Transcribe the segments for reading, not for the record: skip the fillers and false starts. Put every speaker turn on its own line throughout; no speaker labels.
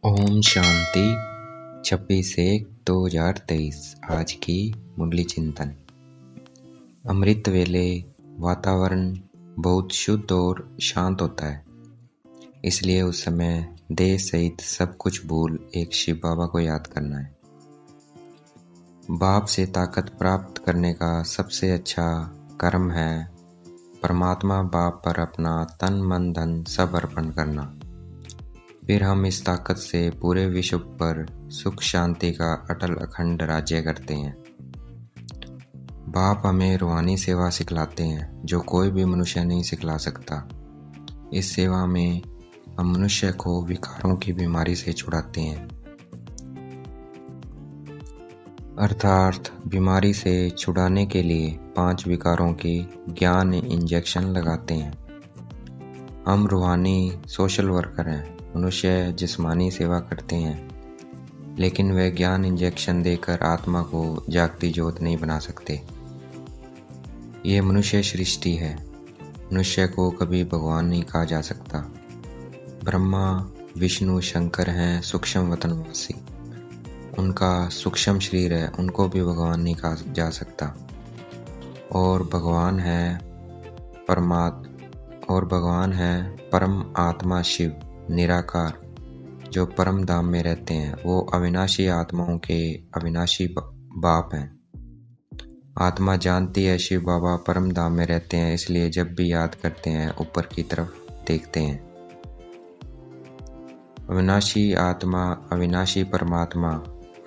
ओम शांति 26/1/2023। आज की मुरली चिंतन। अमृत वेले वातावरण बहुत शुद्ध और शांत होता है, इसलिए उस समय देह सहित सब कुछ भूल एक शिव बाबा को याद करना है। बाप से ताकत प्राप्त करने का सबसे अच्छा कर्म है परमात्मा बाप पर अपना तन मन धन सब अर्पण करना। फिर हम इस ताकत से पूरे विश्व पर सुख शांति का अटल अखंड राज्य करते हैं। बाप हमें रूहानी सेवा सिखलाते हैं जो कोई भी मनुष्य नहीं सिखला सकता। इस सेवा में हम मनुष्य को विकारों की बीमारी से छुड़ाते हैं, अर्थात बीमारी से छुड़ाने के लिए 5 विकारों की ज्ञान इंजेक्शन लगाते हैं। हम रूहानी सोशल वर्कर हैं। मनुष्य जिस्मानी सेवा करते हैं, लेकिन वे ज्ञान इंजेक्शन देकर आत्मा को जागती ज्योत नहीं बना सकते। ये मनुष्य सृष्टि है। मनुष्य को कभी भगवान नहीं कहा जा सकता। ब्रह्मा विष्णु शंकर हैं सूक्ष्म वतनवासी। उनका सूक्ष्म शरीर है, उनको भी भगवान नहीं कहा जा सकता। और भगवान है परम आत्मा शिव निराकार, जो परम धाम में रहते हैं। वो अविनाशी आत्माओं के अविनाशी बाप हैं। आत्मा जानती है शिव बाबा परम धाम में रहते हैं, इसलिए जब भी याद करते हैं ऊपर की तरफ देखते हैं। अविनाशी आत्मा अविनाशी परमात्मा,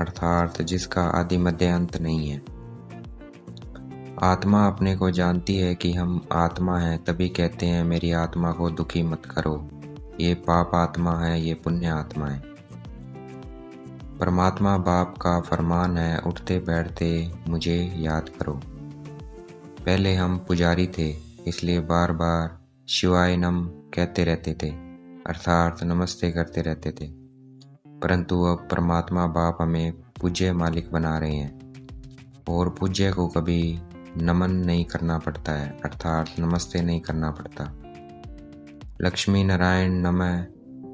अर्थात जिसका आदि मध्य अंत नहीं है। आत्मा अपने को जानती है कि हम आत्मा हैं, तभी कहते हैं मेरी आत्मा को दुखी मत करो, ये पाप आत्मा है, ये पुण्य आत्मा है। परमात्मा बाप का फरमान है, उठते बैठते मुझे याद करो। पहले हम पुजारी थे, इसलिए बार बार शिवाय नम कहते रहते थे, अर्थात नमस्ते करते रहते थे। परंतु अब परमात्मा बाप हमें पूज्य मालिक बना रहे हैं और पूज्य को कभी नमन नहीं करना पड़ता है, अर्थात नमस्ते नहीं करना पड़ता। लक्ष्मी नारायण नमः,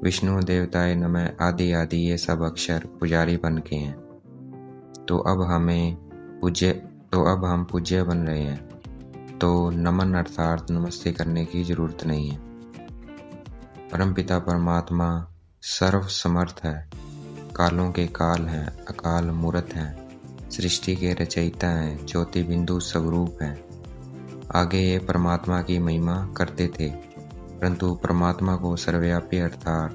विष्णु देवताय नमः आदि आदि ये सब अक्षर पुजारी बन के हैं। तो अब हम पूज्य बन रहे हैं, तो नमन अर्थात नमस्ते करने की जरूरत नहीं है। परमपिता परमात्मा सर्व समर्थ है, कालों के काल हैं, अकाल मूर्त हैं, सृष्टि के रचयिता हैं, ज्योति बिंदु स्वरूप हैं। आगे ये परमात्मा की महिमा करते थे, परंतु परमात्मा को सर्वव्यापी अर्थात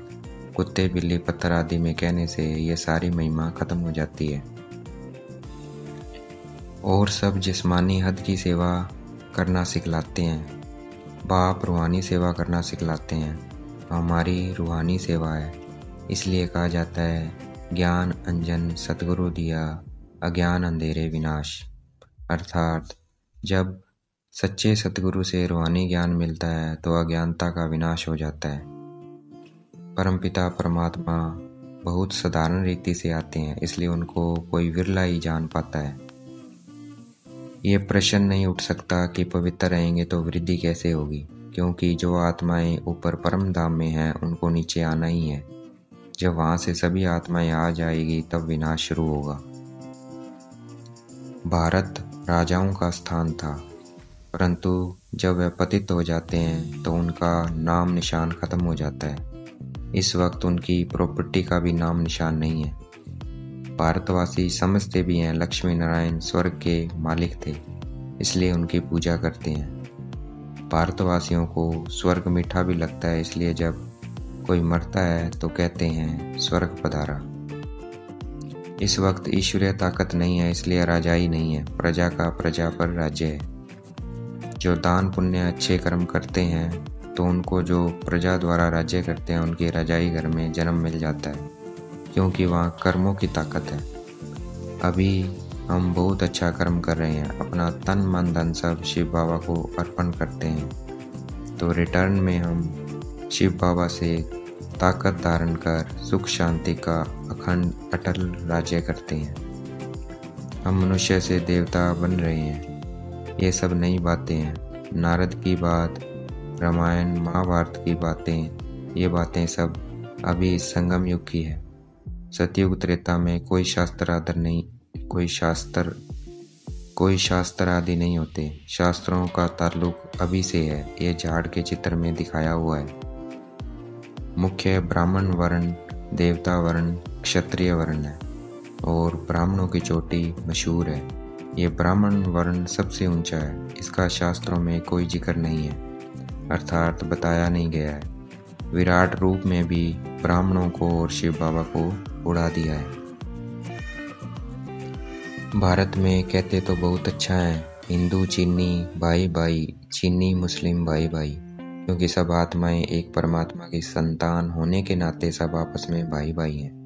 कुत्ते बिल्ली पत्थर आदि में कहने से ये सारी महिमा खत्म हो जाती है और सब जिस्मानी हद की सेवा करना सिखलाते हैं। बाप रूहानी सेवा करना सिखलाते हैं। हमारी रूहानी सेवा है, इसलिए कहा जाता है ज्ञान अंजन सतगुरु दिया, अज्ञान अंधेरे विनाश। अर्थात जब सच्चे सतगुरु से रूहानी ज्ञान मिलता है तो अज्ञानता का विनाश हो जाता है। परमपिता परमात्मा बहुत साधारण रीति से आते हैं, इसलिए उनको कोई विरला ही जान पाता है। ये प्रश्न नहीं उठ सकता कि पवित्र रहेंगे तो वृद्धि कैसे होगी, क्योंकि जो आत्माएं ऊपर परम धाम में हैं उनको नीचे आना ही है। जब वहां से सभी आत्माएं आ जाएगी तब विनाश शुरू होगा। भारत राजाओं का स्थान था, परंतु जब वे पतित हो जाते हैं तो उनका नाम निशान खत्म हो जाता है। इस वक्त उनकी प्रॉपर्टी का भी नाम निशान नहीं है। भारतवासी समझते भी हैं लक्ष्मी नारायण स्वर्ग के मालिक थे, इसलिए उनकी पूजा करते हैं। भारतवासियों को स्वर्ग मीठा भी लगता है, इसलिए जब कोई मरता है तो कहते हैं स्वर्ग पधारा। इस वक्त ईश्वरीय ताकत नहीं है, इसलिए राजाई नहीं है। प्रजा का प्रजा पर राज्य है। जो दान पुण्य अच्छे कर्म करते हैं तो उनको जो प्रजा द्वारा राज्य करते हैं उनकी रजाई घर में जन्म मिल जाता है, क्योंकि वहाँ कर्मों की ताकत है। अभी हम बहुत अच्छा कर्म कर रहे हैं, अपना तन मन धन सब शिव बाबा को अर्पण करते हैं, तो रिटर्न में हम शिव बाबा से ताकत धारण कर सुख शांति का अखंड अटल राज्य करते हैं। हम मनुष्य से देवता बन रहे हैं। ये सब नई बातें हैं। नारद की बात, रामायण महाभारत की बातें, ये बातें सब अभी इस संगम युग की है। सतयुग त्रेता में कोई शास्त्र आदि नहीं होते। शास्त्रों का ताल्लुक अभी से है, ये झाड़ के चित्र में दिखाया हुआ है। मुख्य ब्राह्मण वर्ण, देवता वर्ण, क्षत्रिय वर्ण है और ब्राह्मणों की चोटी मशहूर है। ये ब्राह्मण वर्ण सबसे ऊंचा है। इसका शास्त्रों में कोई जिक्र नहीं है, अर्थात बताया नहीं गया है। विराट रूप में भी ब्राह्मणों को और शिव बाबा को उड़ा दिया है। भारत में कहते तो बहुत अच्छा है, हिंदू चीनी भाई भाई, चीनी मुस्लिम भाई भाई, क्योंकि सब आत्माएं एक परमात्मा की संतान होने के नाते सब आपस में भाई भाई हैं।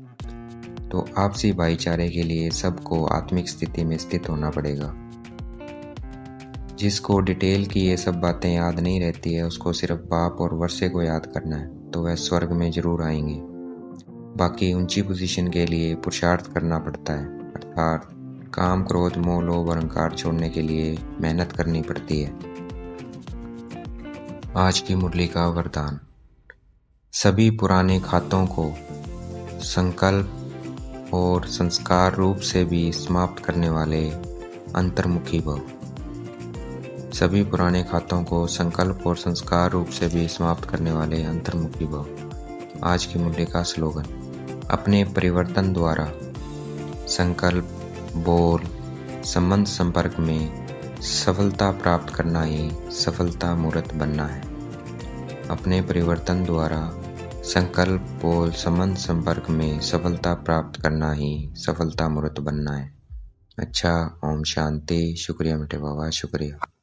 तो आपसी भाईचारे के लिए सबको आत्मिक स्थिति में स्थित होना पड़ेगा। जिसको डिटेल की ये सब बातें याद नहीं रहती है, उसको सिर्फ बाप और वर्षे को याद करना है तो वह स्वर्ग में जरूर आएंगे। बाकी ऊंची पोजीशन के लिए पुरुषार्थ करना पड़ता है, अर्थात काम, क्रोध, मोह, लोभ और अहंकार छोड़ने के लिए मेहनत करनी पड़ती है। आज की मुरली का वरदान। सभी पुराने खातों को संकल्प और संस्कार रूप से भी समाप्त करने वाले अंतर्मुखी भव। सभी पुराने खातों को संकल्प और संस्कार रूप से भी समाप्त करने वाले अंतर्मुखी भव। आज की मुरली का स्लोगन। अपने परिवर्तन द्वारा संकल्प, बोल, संबंध, संपर्क में सफलता प्राप्त करना ही सफलता मूर्त बनना है। अपने परिवर्तन द्वारा संकल्प, बोल, संबंध, संपर्क में सफलता प्राप्त करना ही सफलता मूर्त बनना है। अच्छा, ओम शांति। शुक्रिया मेरे बाबा, शुक्रिया।